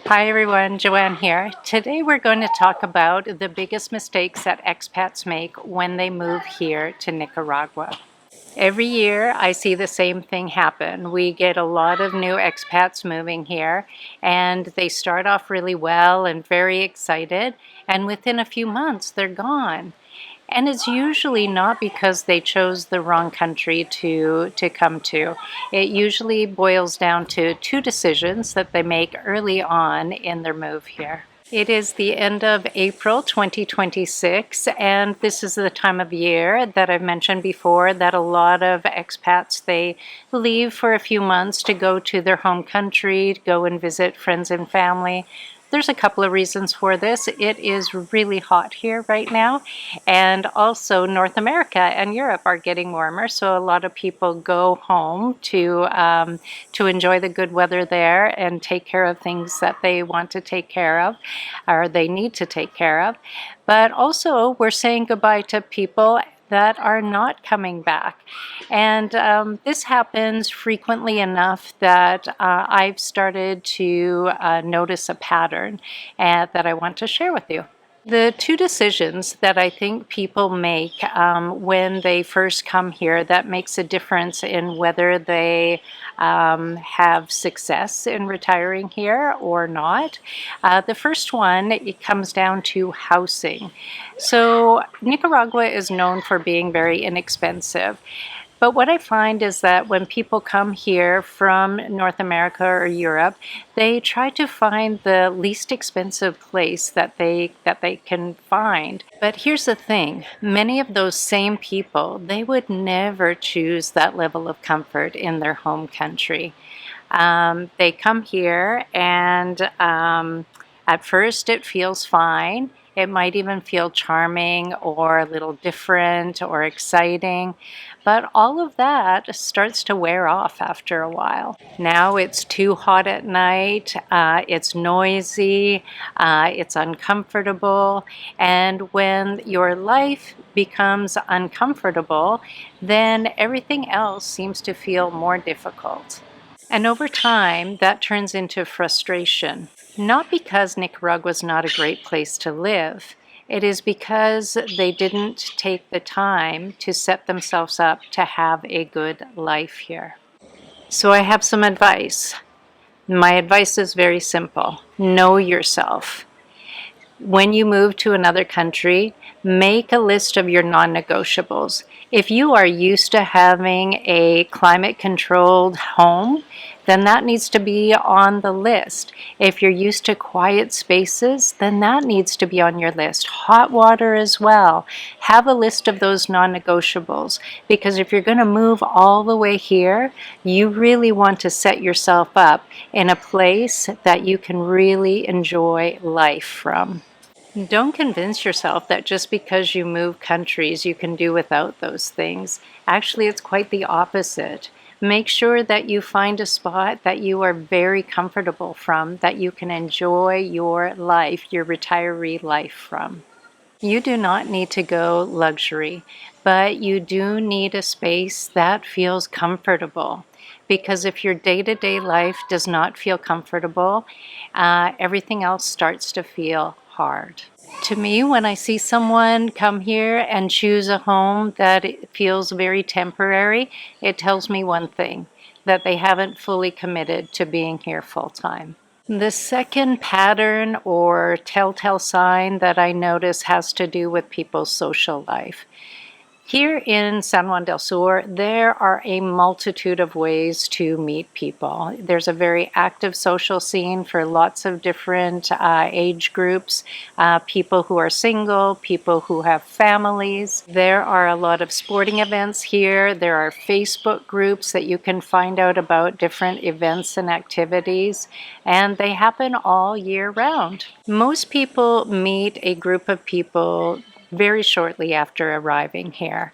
Hi everyone, Joanne here. Today we're going to talk about the biggest mistakes that expats make when they move here to Nicaragua. Every year I see the same thing happen. We get a lot of new expats moving here and they start off really well and very excited, and within a few months they're gone. And it's usually not because they chose the wrong country to come to. It usually boils down to two decisions that they make early on in their move here. It is the end of April 2026, and this is the time of year that I've mentioned before that a lot of expats, they leave for a few months to go to their home country, to go and visit friends and family. There's a couple of reasons for this. It is really hot here right now, and also North America and Europe are getting warmer, so a lot of people go home to enjoy the good weather there and take care of things that they want to take care of or they need to take care of. But also, we're saying goodbye to people that are not coming back. And this happens frequently enough that I've started to notice a pattern that I want to share with you. The two decisions that I think people make when they first come here that makes a difference in whether they have success in retiring here or not. The first one, it comes down to housing. So Nicaragua is known for being very inexpensive. But what I find is that when people come here from North America or Europe, they try to find the least expensive place that they can find. But here's the thing, many of those same people, they would never choose that level of comfort in their home country. They come here and at first it feels fine. It might even feel charming or a little different or exciting, but all of that starts to wear off after a while. Now it's too hot at night, it's noisy, it's uncomfortable, and when your life becomes uncomfortable, then everything else seems to feel more difficult. And over time, that turns into frustration. Not because Nicaragua is not a great place to live. It is because they didn't take the time to set themselves up to have a good life here. So I have some advice. My advice is very simple. Know yourself. When you move to another country, make a list of your non-negotiables. If you are used to having a climate-controlled home, then that needs to be on the list. If you're used to quiet spaces, then that needs to be on your list. Hot water as well. Have a list of those non-negotiables, because if you're going to move all the way here, you really want to set yourself up in a place that you can really enjoy life from. Don't convince yourself that just because you move countries you can do without those things. Actually, it's quite the opposite. Make sure that you find a spot that you are very comfortable from, that you can enjoy your life, your retiree life from. You do not need to go luxury, but you do need a space that feels comfortable. Because if your day-to-day life does not feel comfortable, everything else starts to feel hard. To me, when I see someone come here and choose a home that feels very temporary, it tells me one thing, that they haven't fully committed to being here full-time. The second pattern or telltale sign that I notice has to do with people's social life. Here in San Juan del Sur, there are a multitude of ways to meet people. There's a very active social scene for lots of different age groups, people who are single, people who have families. There are a lot of sporting events here. There are Facebook groups that you can find out about different events and activities, and they happen all year round. Most people meet a group of people very shortly after arriving here,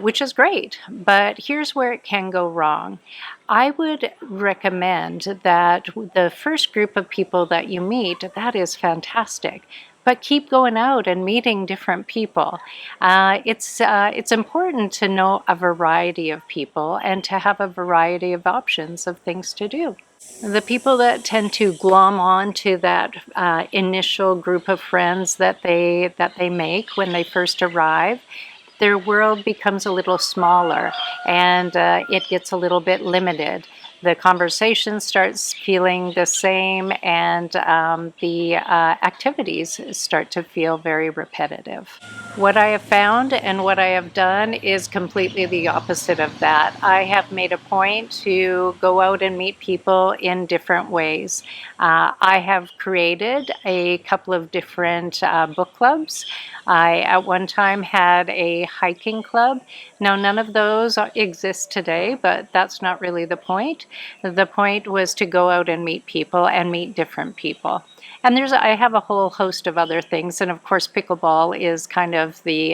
which is great, but here's where it can go wrong. I would recommend that the first group of people that you meet, that is fantastic, but keep going out and meeting different people. It's important to know a variety of people and to have a variety of options of things to do. The people that tend to glom on to that initial group of friends that they make when they first arrive, their world becomes a little smaller and it gets a little bit limited. The conversation starts feeling the same, and the activities start to feel very repetitive. What I have found and what I have done is completely the opposite of that. I have made a point to go out and meet people in different ways. I have created a couple of different book clubs. I, at one time, had a hiking club. Now, none of those exist today, but that's not really the point. The point was to go out and meet people and meet different people. And I have a whole host of other things, and of course, pickleball is kind of the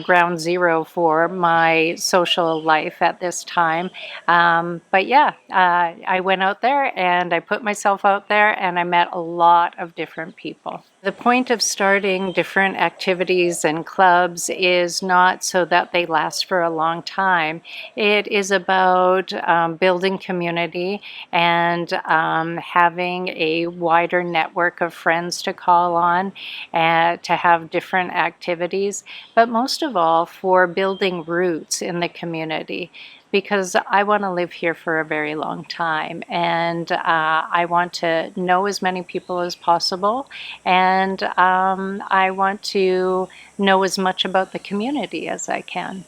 ground zero for my social life at this time. But yeah, I went out there and I put myself out there, and I met a lot of different people. The point of starting different activities and clubs is not so that they last for a long time. It is about building community and having a wider network of friends to call on and to have different activities, but most of all for building roots in the community, because I want to live here for a very long time, and I want to know as many people as possible, and I want to know as much about the community as I can.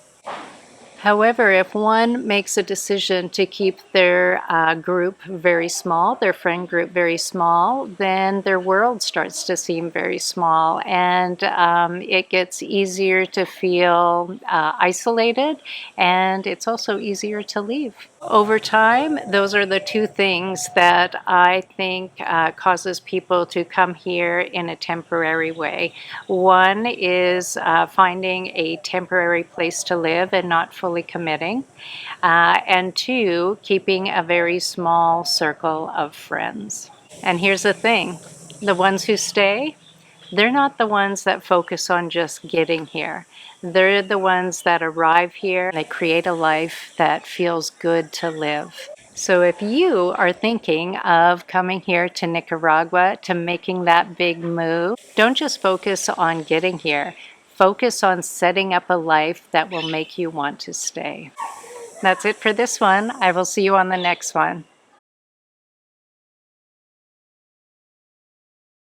However, if one makes a decision to keep their group very small, their friend group very small, then their world starts to seem very small, and it gets easier to feel isolated, and it's also easier to leave. Over time, those are the two things that I think causes people to come here in a temporary way. One is finding a temporary place to live and not fully committing. And two, keeping a very small circle of friends. And here's the thing, the ones who stay, they're not the ones that focus on just getting here. They're the ones that arrive here. They create a life that feels good to live. So if you are thinking of coming here to Nicaragua, to making that big move, don't just focus on getting here. Focus on setting up a life that will make you want to stay. That's it for this one. I will see you on the next one.